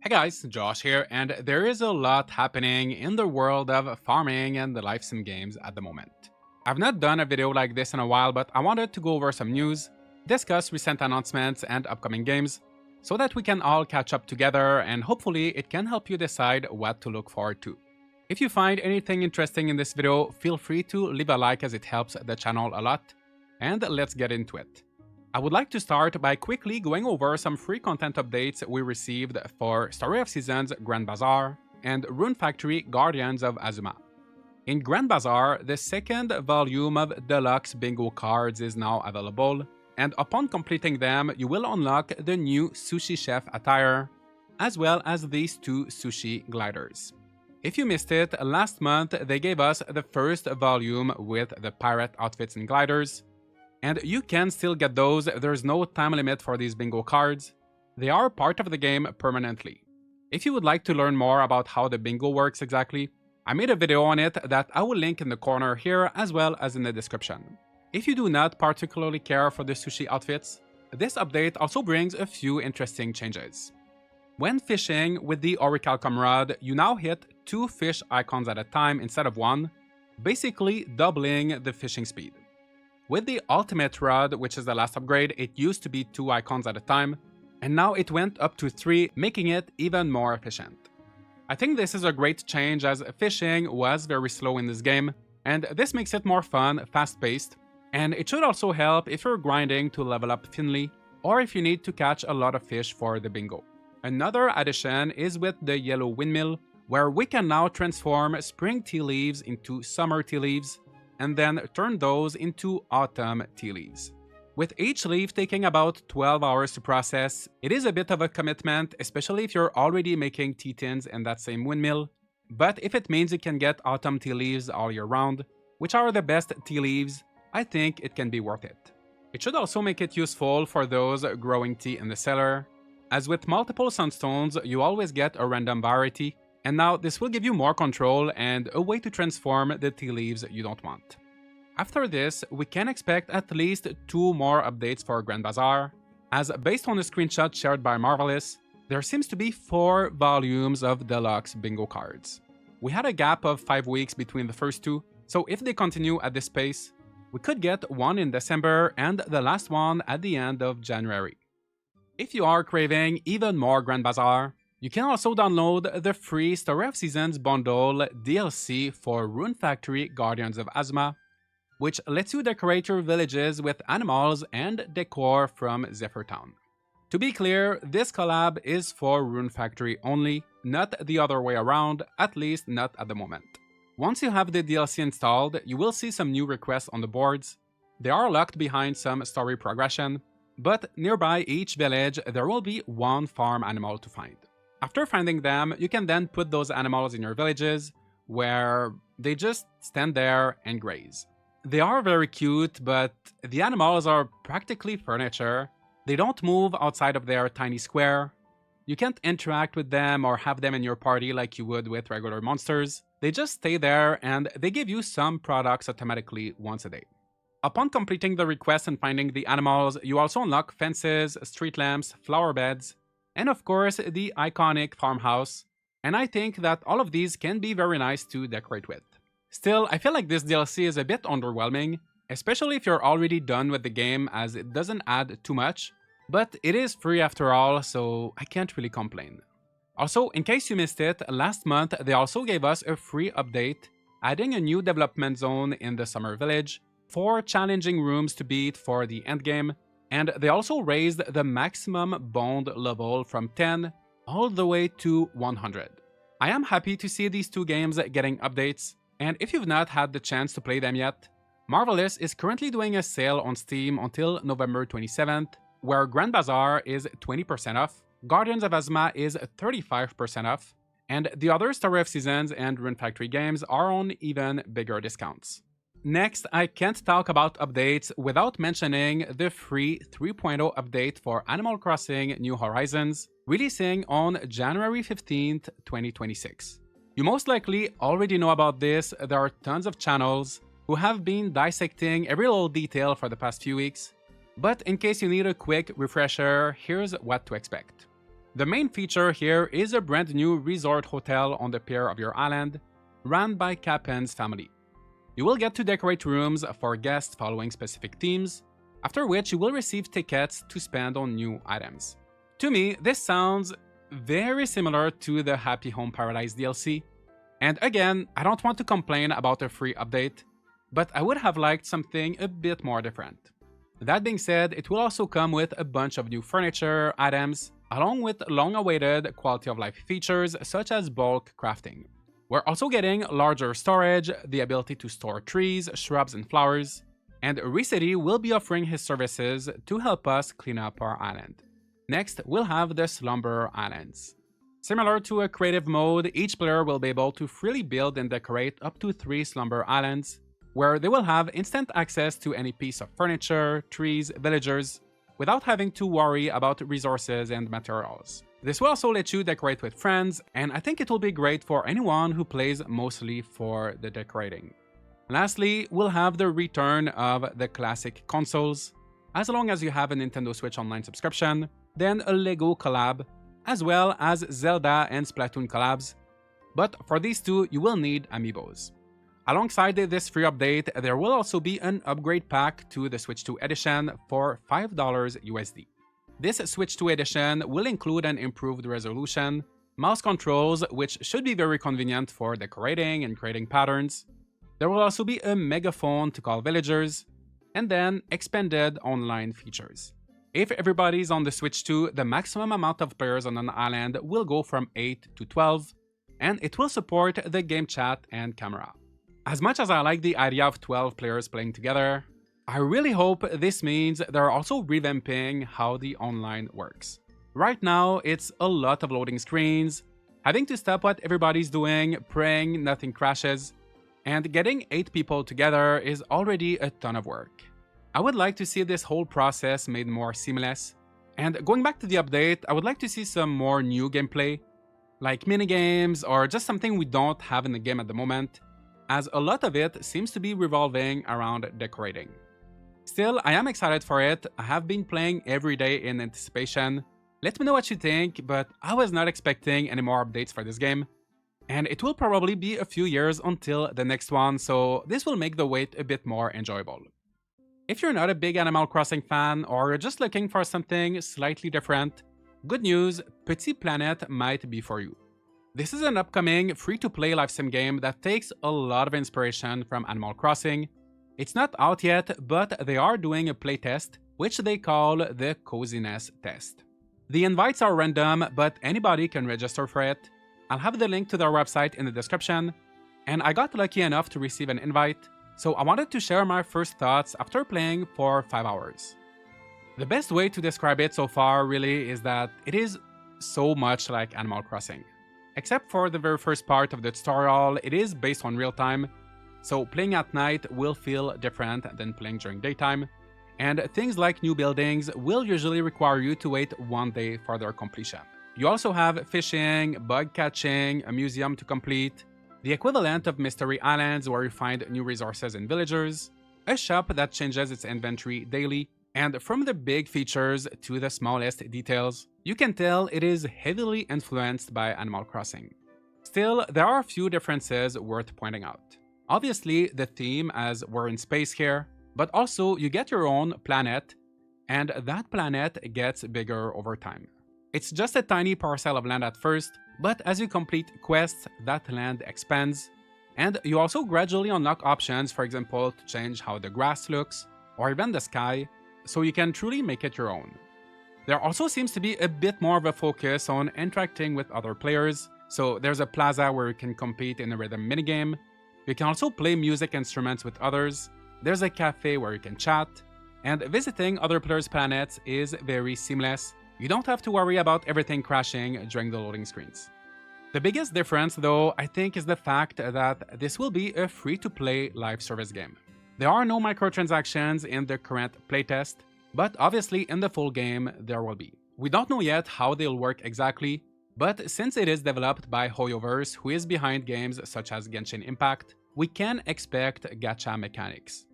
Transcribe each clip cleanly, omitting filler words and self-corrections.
Hey guys, Josh here, and there is a lot happening in the world of farming and the life sim games at the moment. I've not done a video like this in a while, but I wanted to go over some news, discuss recent announcements and upcoming games, so that we can all catch up together and hopefully it can help you decide what to look forward to. If you find anything interesting in this video, feel free to leave a like as it helps the channel a lot, and let's get into it. I would like to start by quickly going over some free content updates we received for Story of Seasons Grand Bazaar and Rune Factory Guardians of Azuma. In Grand Bazaar, the second volume of Deluxe Bingo cards is now available, and upon completing them, you will unlock the new Sushi Chef attire, as well as these two sushi gliders. If you missed it, last month they gave us the first volume with the pirate outfits and gliders, and you can still get those. There's no time limit for these bingo cards. They are part of the game permanently. If you would like to learn more about how the bingo works exactly, I made a video on it that I will link in the corner here as well as in the description. If you do not particularly care for the sushi outfits, this update also brings a few interesting changes. When fishing with the Orichalcum rod, you now hit 2 fish icons at a time instead of 1, basically doubling the fishing speed. With the Ultimate Rod, which is the last upgrade, it used to be 2 icons at a time, and now it went up to 3, making it even more efficient. I think this is a great change as fishing was very slow in this game, and this makes it more fun, fast-paced, and it should also help if you're grinding to level up Finley, or if you need to catch a lot of fish for the bingo. Another addition is with the Yellow Windmill, where we can now transform spring tea leaves into summer tea leaves, and then turn those into autumn tea leaves. With each leaf taking about 12 hours to process, it is a bit of a commitment, especially if you're already making tea tins in that same windmill, but if it means you can get autumn tea leaves all year round, which are the best tea leaves, I think it can be worth it. It should also make it useful for those growing tea in the cellar, as with multiple sunstones you always get a random variety, and now this will give you more control and a way to transform the tea leaves you don't want. After this, we can expect at least 2 more updates for Grand Bazaar, as based on a screenshot shared by Marvelous, there seems to be 4 volumes of Deluxe Bingo cards. We had a gap of 5 weeks between the first 2, so if they continue at this pace, we could get one in December and the last one at the end of January. If you are craving even more Grand Bazaar, you can also download the free Story of Seasons bundle DLC for Rune Factory Guardians of Azuma, which lets you decorate your villages with animals and decor from Zephyr Town. To be clear, this collab is for Rune Factory only, not the other way around, at least not at the moment. Once you have the DLC installed, you will see some new requests on the boards. They are locked behind some story progression, but nearby each village there will be 1 farm animal to find. After finding them, you can then put those animals in your villages, where they just stand there and graze. They are very cute, but the animals are practically furniture. They don't move outside of their tiny square. You can't interact with them or have them in your party like you would with regular monsters. They just stay there and they give you some products automatically once a day. Upon completing the request and finding the animals, you also unlock fences, street lamps, flower beds, and of course the iconic farmhouse, and I think that all of these can be very nice to decorate with. Still, I feel like this DLC is a bit underwhelming, especially if you're already done with the game as it doesn't add too much, but it is free after all, so I can't really complain. Also, in case you missed it, last month they also gave us a free update, adding a new development zone in the Summer Village, 4 challenging rooms to beat for the endgame, and they also raised the maximum bond level from 10 all the way to 100. I am happy to see these 2 games getting updates, and if you've not had the chance to play them yet, Marvelous is currently doing a sale on Steam until November 27th, where Grand Bazaar is 20% off, Guardians of Azuma is 35% off, and the other Story of Seasons and Rune Factory games are on even bigger discounts. Next, I can't talk about updates without mentioning the free 3.0 update for Animal Crossing New Horizons, releasing on January 15th, 2026. You most likely already know about this. There are tons of channels who have been dissecting every little detail for the past few weeks, but in case you need a quick refresher, here's what to expect. The main feature here is a brand new resort hotel on the pier of your island, run by Captain's family. You will get to decorate rooms for guests following specific themes, after which you will receive tickets to spend on new items. To me, this sounds very similar to the Happy Home Paradise DLC. And again, I don't want to complain about a free update, but I would have liked something a bit more different. That being said, it will also come with a bunch of new furniture, items, along with long-awaited quality of life features such as bulk crafting. We're also getting larger storage, the ability to store trees, shrubs, and flowers, and Recity will be offering his services to help us clean up our island. Next, we'll have the Slumber Islands. Similar to a creative mode, each player will be able to freely build and decorate up to 3 Slumber Islands, where they will have instant access to any piece of furniture, trees, villagers, without having to worry about resources and materials. This will also let you decorate with friends, and I think it will be great for anyone who plays mostly for the decorating. Lastly, we'll have the return of the classic consoles, as long as you have a Nintendo Switch Online subscription, then a LEGO collab, as well as Zelda and Splatoon collabs, but for these two, you will need amiibos. Alongside this free update, there will also be an upgrade pack to the Switch 2 edition for $5 USD. This Switch 2 edition will include an improved resolution, mouse controls, which should be very convenient for decorating and creating patterns. There will also be a megaphone to call villagers, and then expanded online features. If everybody's on the Switch 2, the maximum amount of players on an island will go from 8 to 12, and it will support the game chat and camera. As much as I like the idea of 12 players playing together, I really hope this means they're also revamping how the online works. Right now, it's a lot of loading screens, having to stop what everybody's doing, praying nothing crashes, and getting 8 people together is already a ton of work. I would like to see this whole process made more seamless, and going back to the update, I would like to see some more new gameplay, like minigames or just something we don't have in the game at the moment, as a lot of it seems to be revolving around decorating. Still, I am excited for it. I have been playing every day in anticipation. Let me know what you think, but I was not expecting any more updates for this game. And it will probably be a few years until the next one, so this will make the wait a bit more enjoyable. If you're not a big Animal Crossing fan or you're just looking for something slightly different, good news, Petit Planet might be for you. This is an upcoming free-to-play live sim game that takes a lot of inspiration from Animal Crossing. It's not out yet, but they are doing a playtest, which they call the Coziness Test. The invites are random, but anybody can register for it. I'll have the link to their website in the description, and I got lucky enough to receive an invite, so I wanted to share my first thoughts after playing for 5 hours. The best way to describe it so far really is that it is so much like Animal Crossing. Except for the very first part of the tutorial, it is based on real time, so playing at night will feel different than playing during daytime, and things like new buildings will usually require you to wait 1 day for their completion. You also have fishing, bug catching, a museum to complete, the equivalent of Mystery Islands where you find new resources and villagers, a shop that changes its inventory daily, and from the big features to the smallest details, you can tell it is heavily influenced by Animal Crossing. Still, there are a few differences worth pointing out. Obviously, the theme as we're in space here, but also you get your own planet, and that planet gets bigger over time. It's just a tiny parcel of land at first, but as you complete quests, that land expands, and you also gradually unlock options, for example, to change how the grass looks, or even the sky, so you can truly make it your own. There also seems to be a bit more of a focus on interacting with other players, so there's a plaza where you can compete in a rhythm minigame, you can also play music instruments with others, there's a cafe where you can chat, and visiting other players' planets is very seamless. You don't have to worry about everything crashing during the loading screens. The biggest difference, though, I think is the fact that this will be a free-to-play live service game. There are no microtransactions in the current playtest, but obviously in the full game there will be. We don't know yet how they'll work exactly, but since it is developed by Hoyoverse, who is behind games such as Genshin Impact, we can expect gacha mechanics.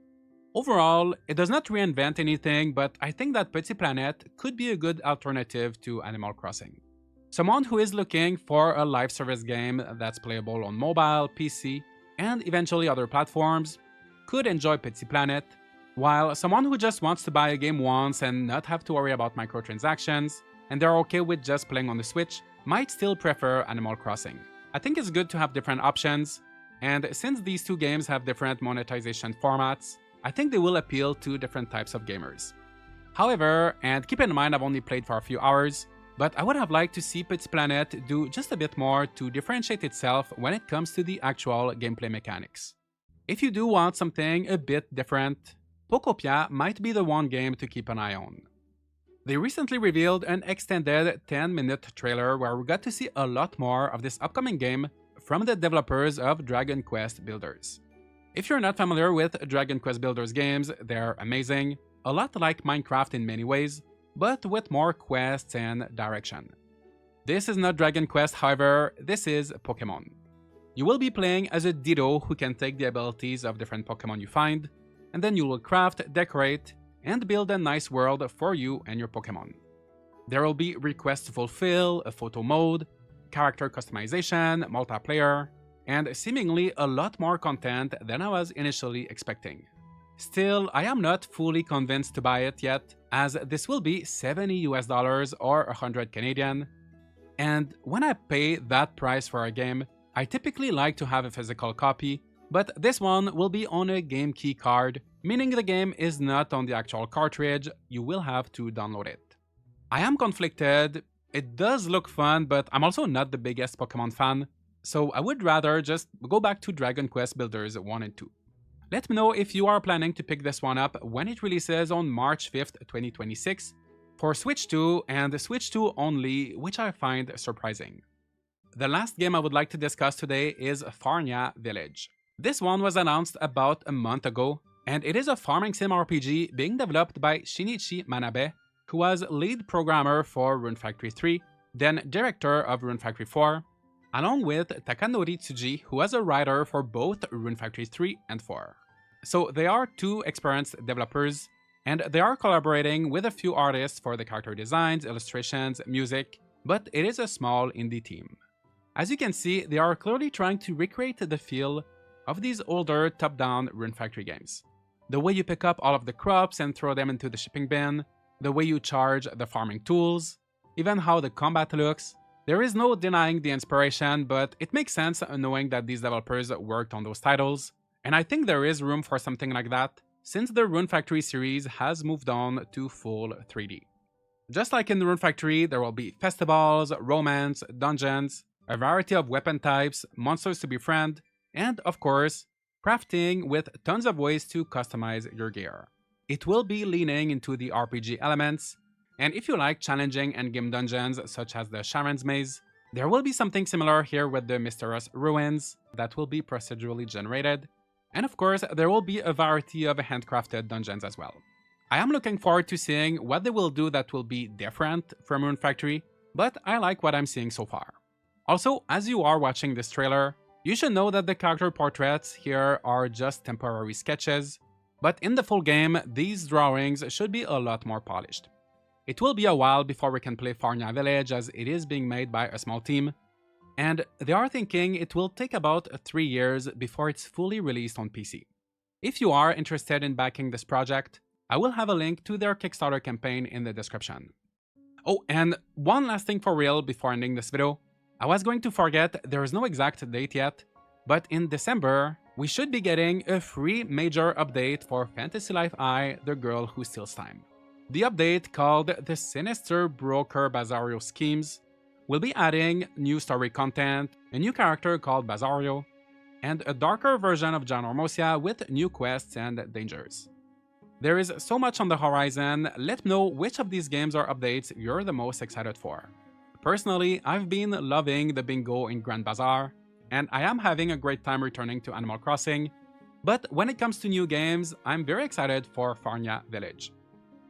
Overall, it does not reinvent anything, but I think that Petit Planet could be a good alternative to Animal Crossing. Someone who is looking for a live service game that's playable on mobile, PC, and eventually other platforms could enjoy Petit Planet, while someone who just wants to buy a game once and not have to worry about microtransactions, and they're okay with just playing on the Switch, might still prefer Animal Crossing. I think it's good to have different options, and since these two games have different monetization formats, I think they will appeal to different types of gamers. However, and keep in mind I've only played for a few hours, but I would have liked to see Petit Planet do just a bit more to differentiate itself when it comes to the actual gameplay mechanics. If you do want something a bit different, Pokopia might be the one game to keep an eye on. They recently revealed an extended 10-minute trailer where we got to see a lot more of this upcoming game from the developers of Dragon Quest Builders. If you're not familiar with Dragon Quest Builders games, they're amazing, a lot like Minecraft in many ways, but with more quests and direction. This is not Dragon Quest, however, this is Pokemon. You will be playing as a Ditto who can take the abilities of different Pokemon you find, and then you will craft, decorate, and build a nice world for you and your Pokemon. There will be requests to fulfill, a photo mode, character customization, multiplayer, and seemingly a lot more content than I was initially expecting. Still, I am not fully convinced to buy it yet, as this will be $70 or 100 Canadian, and when I pay that price for a game, I typically like to have a physical copy, but this one will be on a game key card, meaning the game is not on the actual cartridge, you will have to download it. I am conflicted, it does look fun, but I'm also not the biggest Pokemon fan, so I would rather just go back to Dragon Quest Builders 1 and 2. Let me know if you are planning to pick this one up when it releases on March 5th, 2026, for Switch 2 and Switch 2 only, which I find surprising. The last game I would like to discuss today is Farnia Village. This one was announced about a month ago, and it is a farming sim RPG being developed by Shinichi Manabe, who was lead programmer for Rune Factory 3, then director of Rune Factory 4, along with Takanori Tsuji, who was a writer for both Rune Factory 3 and 4. So they are two experienced developers, and they are collaborating with a few artists for the character designs, illustrations, music, but it is a small indie team. As you can see, they are clearly trying to recreate the feel of these older top-down Rune Factory games. The way you pick up all of the crops and throw them into the shipping bin, the way you charge the farming tools, even how the combat looks. There is no denying the inspiration, but it makes sense knowing that these developers worked on those titles, and I think there is room for something like that, since the Rune Factory series has moved on to full 3D. Just like in the Rune Factory, there will be festivals, romance, dungeons, a variety of weapon types, monsters to befriend, and of course, crafting with tons of ways to customize your gear. It will be leaning into the RPG elements, and if you like challenging endgame dungeons such as the Sharon's Maze, there will be something similar here with the Mysterious Ruins that will be procedurally generated, and of course, there will be a variety of handcrafted dungeons as well. I am looking forward to seeing what they will do that will be different from Rune Factory, but I like what I'm seeing so far. Also, as you are watching this trailer, you should know that the character portraits here are just temporary sketches, but in the full game, these drawings should be a lot more polished. It will be a while before we can play Farnia Village as it is being made by a small team, and they are thinking it will take about 3 years before it's fully released on PC. If you are interested in backing this project, I will have a link to their Kickstarter campaign in the description. Oh, and one last thing for real before ending this video. I was going to forget, there is no exact date yet, but in December, we should be getting a free major update for Fantasy Life I, The Girl Who Steals Time. The update, called The Sinister Broker Bazaar Schemes, will be adding new story content, a new character called Bazario, and a darker version of John Ormosia with new quests and dangers. There is so much on the horizon, let me know which of these games or updates you're the most excited for. Personally, I've been loving the bingo in Grand Bazaar, and I am having a great time returning to Animal Crossing, but when it comes to new games, I'm very excited for Farnia Village.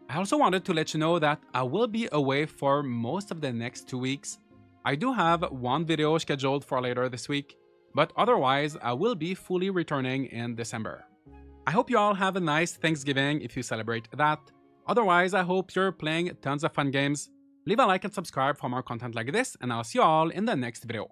I also wanted to let you know that I will be away for most of the next 2 weeks. I do have one video scheduled for later this week, but otherwise I will be fully returning in December. I hope you all have a nice Thanksgiving if you celebrate that. Otherwise, I hope you're playing tons of fun games. Leave a like and subscribe for more content like this, and I'll see you all in the next video.